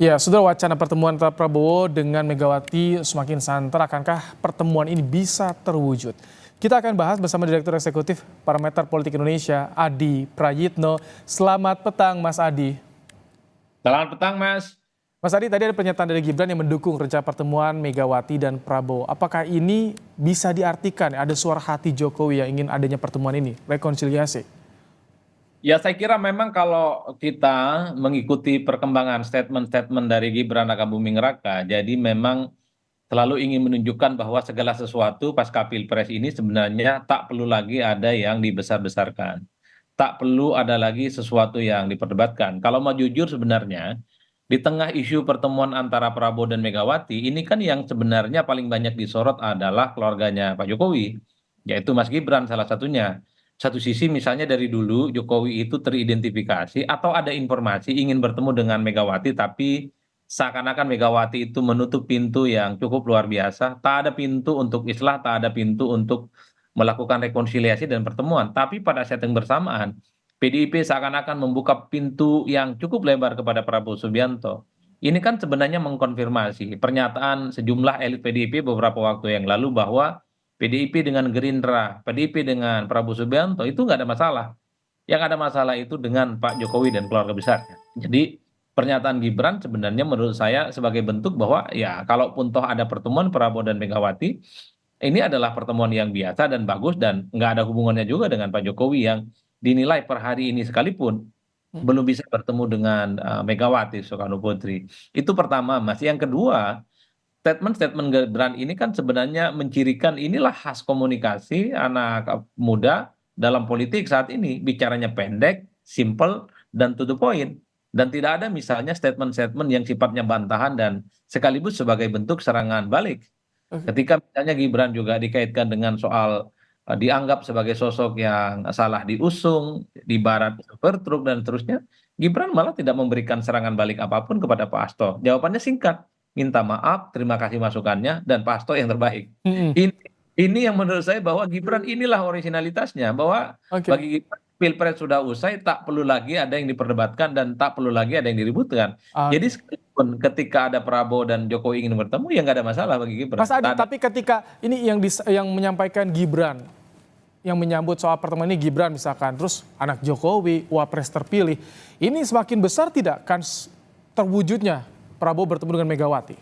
Ya, sudah wacana pertemuan antara Prabowo dengan Megawati semakin santer. Akankah pertemuan ini bisa terwujud? Kita akan bahas bersama Direktur Eksekutif Parameter Politik Indonesia, Adi Prayitno. Selamat petang, Mas Adi. Selamat petang, Mas. Mas Adi, tadi ada pernyataan dari Gibran yang mendukung rencana pertemuan Megawati dan Prabowo. Apakah ini bisa diartikan ada suara hati Jokowi yang ingin adanya pertemuan ini, rekonsiliasi? Ya, saya kira memang kalau kita mengikuti perkembangan statement-statement dari Gibran Rakabuming Raka, jadi memang selalu ingin menunjukkan bahwa segala sesuatu pasca Pilpres ini sebenarnya tak perlu lagi ada yang dibesar-besarkan. Tak perlu ada lagi sesuatu yang diperdebatkan. Kalau mau jujur sebenarnya, di tengah isu pertemuan antara Prabowo dan Megawati, ini kan yang sebenarnya paling banyak disorot adalah keluarganya Pak Jokowi, yaitu Mas Gibran salah satunya. Satu sisi misalnya dari dulu Jokowi itu teridentifikasi atau ada informasi ingin bertemu dengan Megawati, tapi seakan-akan Megawati itu menutup pintu yang cukup luar biasa. Tak ada pintu untuk islah, tak ada pintu untuk melakukan rekonsiliasi dan pertemuan. Tapi pada saat yang bersamaan, PDIP seakan-akan membuka pintu yang cukup lebar kepada Prabowo Subianto. Ini kan sebenarnya mengkonfirmasi pernyataan sejumlah elit PDIP beberapa waktu yang lalu bahwa PDIP dengan Gerindra, PDIP dengan Prabowo Subianto itu nggak ada masalah. Yang ada masalah itu dengan Pak Jokowi dan keluarga besarnya. Jadi pernyataan Gibran sebenarnya menurut saya sebagai bentuk bahwa ya kalaupun toh ada pertemuan Prabowo dan Megawati, ini adalah pertemuan yang biasa dan bagus dan nggak ada hubungannya juga dengan Pak Jokowi yang dinilai per hari ini sekalipun belum bisa bertemu dengan Megawati Soekarno Putri. Itu pertama, Mas. Yang kedua, statement-statement Gibran ini kan sebenarnya mencirikan inilah khas komunikasi anak muda dalam politik saat ini. Bicaranya pendek, simple, dan to the point. Dan tidak ada misalnya statement-statement yang sifatnya bantahan dan sekaligus sebagai bentuk serangan balik. Ketika misalnya Gibran juga dikaitkan dengan soal dianggap sebagai sosok yang salah diusung, di barat bertruk dan seterusnya, Gibran malah tidak memberikan serangan balik apapun kepada Pak Hasto. Jawabannya singkat, minta maaf, terima kasih masukannya, dan Pak Hasto yang terbaik. Mm-mm. Ini, ini yang menurut saya bahwa Gibran inilah originalitasnya, bahwa Oke. bagi Gibran Pilpres sudah usai, tak perlu lagi ada yang diperdebatkan dan tak perlu lagi ada yang diributkan. Jadi Oke. sekalipun ketika ada Prabowo dan Jokowi ingin bertemu, ya nggak ada masalah bagi Mas Gibran. Adi, Tak ada. tapi ketika ini yang menyampaikan Gibran, yang menyambut soal pertemuan ini Gibran misalkan, terus anak Jokowi, wapres terpilih, ini semakin besar tidak kan terwujudnya Prabowo bertemu dengan Megawati?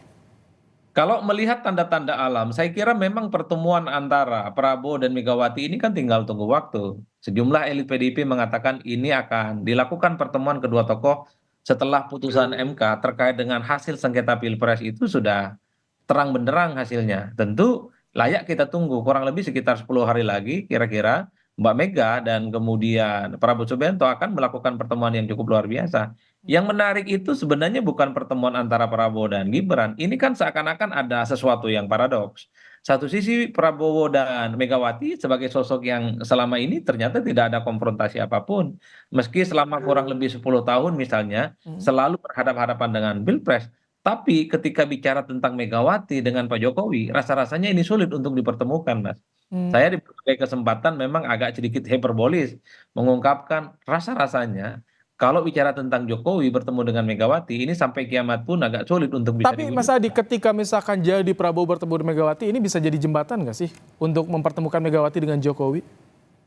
Kalau melihat tanda-tanda alam, saya kira memang pertemuan antara Prabowo dan Megawati ini kan tinggal tunggu waktu. Sejumlah elit PDIP mengatakan ini akan dilakukan pertemuan kedua tokoh setelah putusan MK terkait dengan hasil sengketa Pilpres itu sudah terang benderang hasilnya. Tentu layak kita tunggu kurang lebih sekitar 10 hari lagi kira-kira Mbak Mega dan kemudian Prabowo Subianto akan melakukan pertemuan yang cukup luar biasa. Yang menarik itu sebenarnya bukan pertemuan antara Prabowo dan Gibran. Ini kan seakan-akan ada sesuatu yang paradoks. Satu sisi Prabowo dan Megawati sebagai sosok yang selama ini ternyata tidak ada konfrontasi apapun. Meski selama kurang lebih 10 tahun misalnya selalu berhadapan-hadapan dengan Pilpres. Tapi ketika bicara tentang Megawati dengan Pak Jokowi, rasa-rasanya ini sulit untuk dipertemukan, Mas. Hmm. Saya di berbagai kesempatan memang agak sedikit hiperbolis mengungkapkan rasa-rasanya kalau bicara tentang Jokowi bertemu dengan Megawati ini sampai kiamat pun agak sulit untuk bisa Tapi Mas Adi, diwujudkan. ketika misalkan jadi Prabowo bertemu dengan Megawati, ini bisa jadi jembatan nggak sih untuk mempertemukan Megawati dengan Jokowi?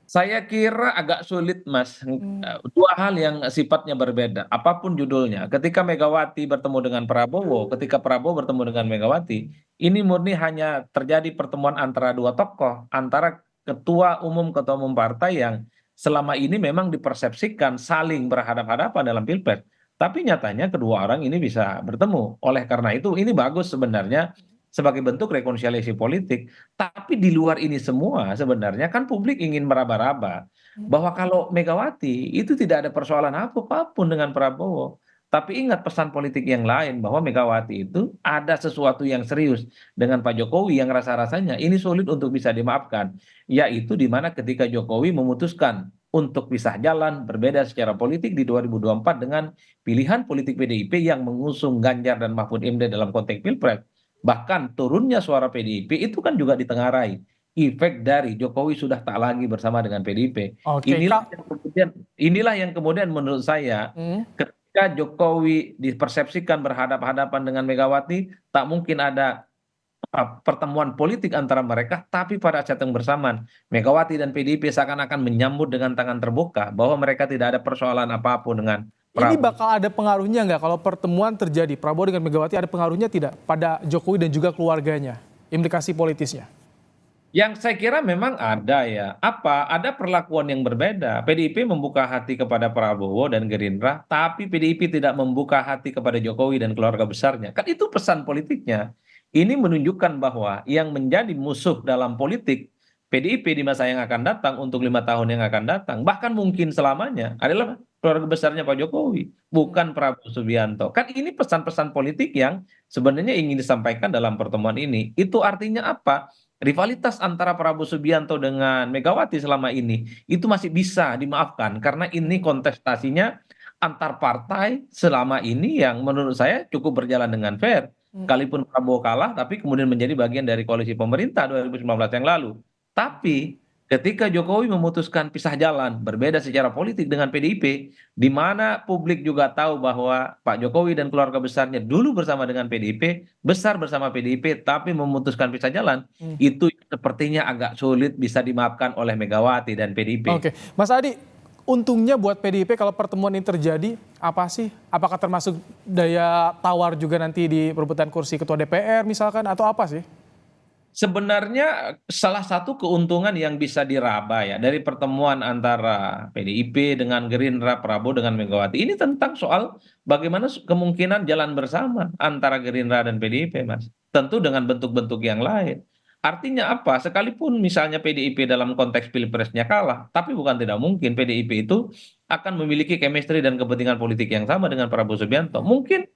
Saya kira agak sulit, Mas. Hmm. Dua hal yang sifatnya berbeda, apapun judulnya. Ketika Megawati bertemu dengan Prabowo, ketika Prabowo bertemu dengan Megawati, ini murni hanya terjadi pertemuan antara dua tokoh, antara ketua umum partai yang selama ini memang dipersepsikan saling berhadapan-hadapan dalam Pilpres. Tapi nyatanya kedua orang ini bisa bertemu. Oleh karena itu, ini bagus sebenarnya sebagai bentuk rekonsiliasi politik. Tapi di luar ini semua sebenarnya kan publik ingin meraba-raba bahwa kalau Megawati itu tidak ada persoalan apapun dengan Prabowo. Tapi ingat pesan politik yang lain bahwa Megawati itu ada sesuatu yang serius dengan Pak Jokowi yang rasa-rasanya ini sulit untuk bisa dimaafkan. Yaitu di mana ketika Jokowi memutuskan untuk pisah jalan berbeda secara politik di 2024 dengan pilihan politik PDIP yang mengusung Ganjar dan Mahfud MD dalam konteks Pilpres. Bahkan turunnya suara PDIP itu kan juga ditengarai efek dari Jokowi sudah tak lagi bersama dengan PDIP. Oke, Inilah Kak. yang kemudian inilah yang kemudian menurut saya Hmm. ketika Jokowi dipersepsikan berhadapan-hadapan dengan Megawati, tak mungkin ada pertemuan politik antara mereka, tapi pada saat yang bersamaan, Megawati dan PDIP seakan-akan menyambut dengan tangan terbuka bahwa mereka tidak ada persoalan apapun dengan Ini Prabowo. bakal ada pengaruhnya nggak kalau pertemuan terjadi Prabowo dengan Megawati, ada pengaruhnya tidak pada Jokowi dan juga keluarganya, implikasi politisnya? Yang saya kira memang ada ya. Apa? Ada perlakuan yang berbeda. PDIP membuka hati kepada Prabowo dan Gerindra, tapi PDIP tidak membuka hati kepada Jokowi dan keluarga besarnya. Kan itu pesan politiknya. Ini menunjukkan bahwa yang menjadi musuh dalam politik PDIP di masa yang akan datang untuk 5 tahun yang akan datang, bahkan mungkin selamanya adalah keluarga besarnya Pak Jokowi, bukan Prabowo Subianto. Kan ini pesan-pesan politik yang sebenarnya ingin disampaikan dalam pertemuan ini. Itu artinya apa? Rivalitas antara Prabowo Subianto dengan Megawati selama ini itu masih bisa dimaafkan karena ini kontestasinya antar partai selama ini yang menurut saya cukup berjalan dengan fair. Sekalipun Prabowo kalah tapi kemudian menjadi bagian dari koalisi pemerintah 2019 yang lalu. Tapi ketika Jokowi memutuskan pisah jalan, berbeda secara politik dengan PDIP, di mana publik juga tahu bahwa Pak Jokowi dan keluarga besarnya dulu bersama dengan PDIP, besar bersama PDIP, tapi memutuskan pisah jalan, Hmm. itu sepertinya agak sulit bisa dimaafkan oleh Megawati dan PDIP. Oke, Mas Adi, untungnya buat PDIP kalau pertemuan ini terjadi apa sih? Apakah termasuk daya tawar juga nanti di perebutan kursi ketua DPR misalkan atau apa sih? Sebenarnya salah satu keuntungan yang bisa diraba ya dari pertemuan antara PDIP dengan Gerindra, Prabowo dengan Megawati ini tentang soal bagaimana kemungkinan jalan bersama antara Gerindra dan PDIP, Mas. Tentu dengan bentuk-bentuk yang lain. Artinya apa? Sekalipun misalnya PDIP dalam konteks pilpresnya kalah, tapi bukan tidak mungkin PDIP itu akan memiliki chemistry dan kepentingan politik yang sama dengan Prabowo Subianto. Mungkin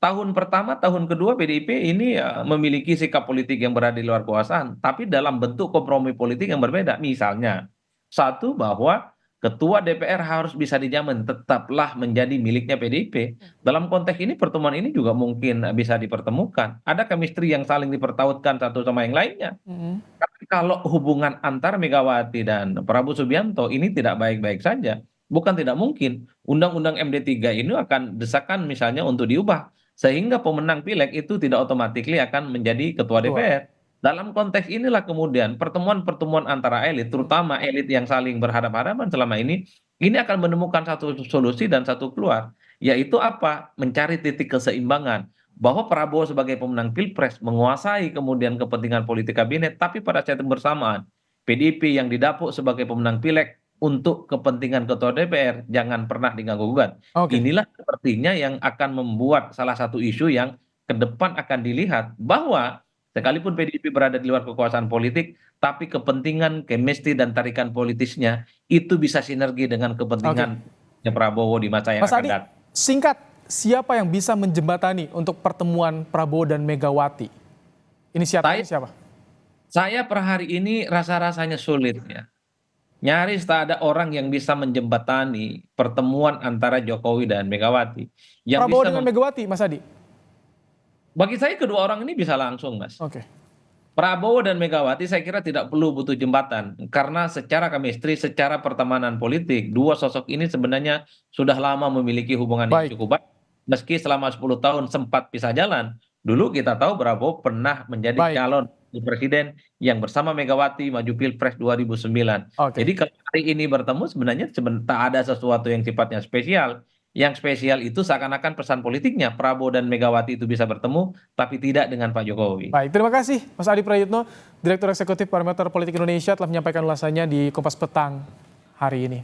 tahun pertama, tahun kedua PDIP ini ya, memiliki sikap politik yang berada di luar kekuasaan, tapi dalam bentuk kompromi politik yang berbeda. Misalnya, satu bahwa ketua DPR harus bisa dijamin tetaplah menjadi miliknya PDIP. Dalam konteks ini pertemuan ini juga mungkin bisa dipertemukan. Ada chemistry yang saling dipertautkan satu sama yang lainnya. Mm-mm. Tapi kalau hubungan antar Megawati dan Prabowo Subianto ini tidak baik-baik saja, bukan tidak mungkin Undang-Undang MD3 ini akan desakan misalnya untuk diubah sehingga pemenang pileg itu tidak otomatis akan menjadi ketua Ketua. DPR. Dalam konteks inilah kemudian pertemuan-pertemuan antara elit, terutama elit yang saling berhadapan-hadapan selama ini akan menemukan satu solusi dan satu keluar, yaitu apa? Mencari titik keseimbangan bahwa Prabowo sebagai pemenang Pilpres menguasai kemudian kepentingan politik kabinet, tapi pada saat yang bersamaan PDIP yang didapuk sebagai pemenang Pileg untuk kepentingan ketua DPR jangan pernah diganggu gugat. Oke, Inilah sepertinya yang akan membuat salah satu isu yang ke depan akan dilihat bahwa sekalipun PDIP berada di luar kekuasaan politik, tapi kepentingan, chemistry dan tarikan politisnya itu bisa sinergi dengan oke. kepentingan Prabowo di masa yang Mas akan Adi, datang. singkat, siapa yang bisa menjembatani untuk pertemuan Prabowo dan Megawati? Inisiatornya Saya, siapa? saya per hari ini rasa-rasanya sulit ya. Nyaris tak ada orang yang bisa menjembatani pertemuan antara Jokowi dan Megawati. Yang Prabowo bisa dengan Megawati, Mas Adi? bagi saya kedua orang ini bisa langsung, Mas. Oke, Prabowo dan Megawati saya kira tidak perlu butuh jembatan karena secara chemistry, secara pertemanan politik, dua sosok ini sebenarnya sudah lama memiliki hubungan yang baik, cukup baik. Meski selama 10 tahun sempat pisah jalan, dulu kita tahu Prabowo pernah menjadi baik. calon presiden yang bersama Megawati maju Pilpres 2009. Jadi Oke. kalau hari ini bertemu sebenarnya tak ada sesuatu yang sifatnya spesial. Yang spesial itu seakan-akan pesan politiknya Prabowo dan Megawati itu bisa bertemu, tapi tidak dengan Pak Jokowi. Baik, terima kasih Mas Adi Prayitno, Direktur Eksekutif Parameter Politik Indonesia telah menyampaikan ulasannya di Kompas Petang hari ini.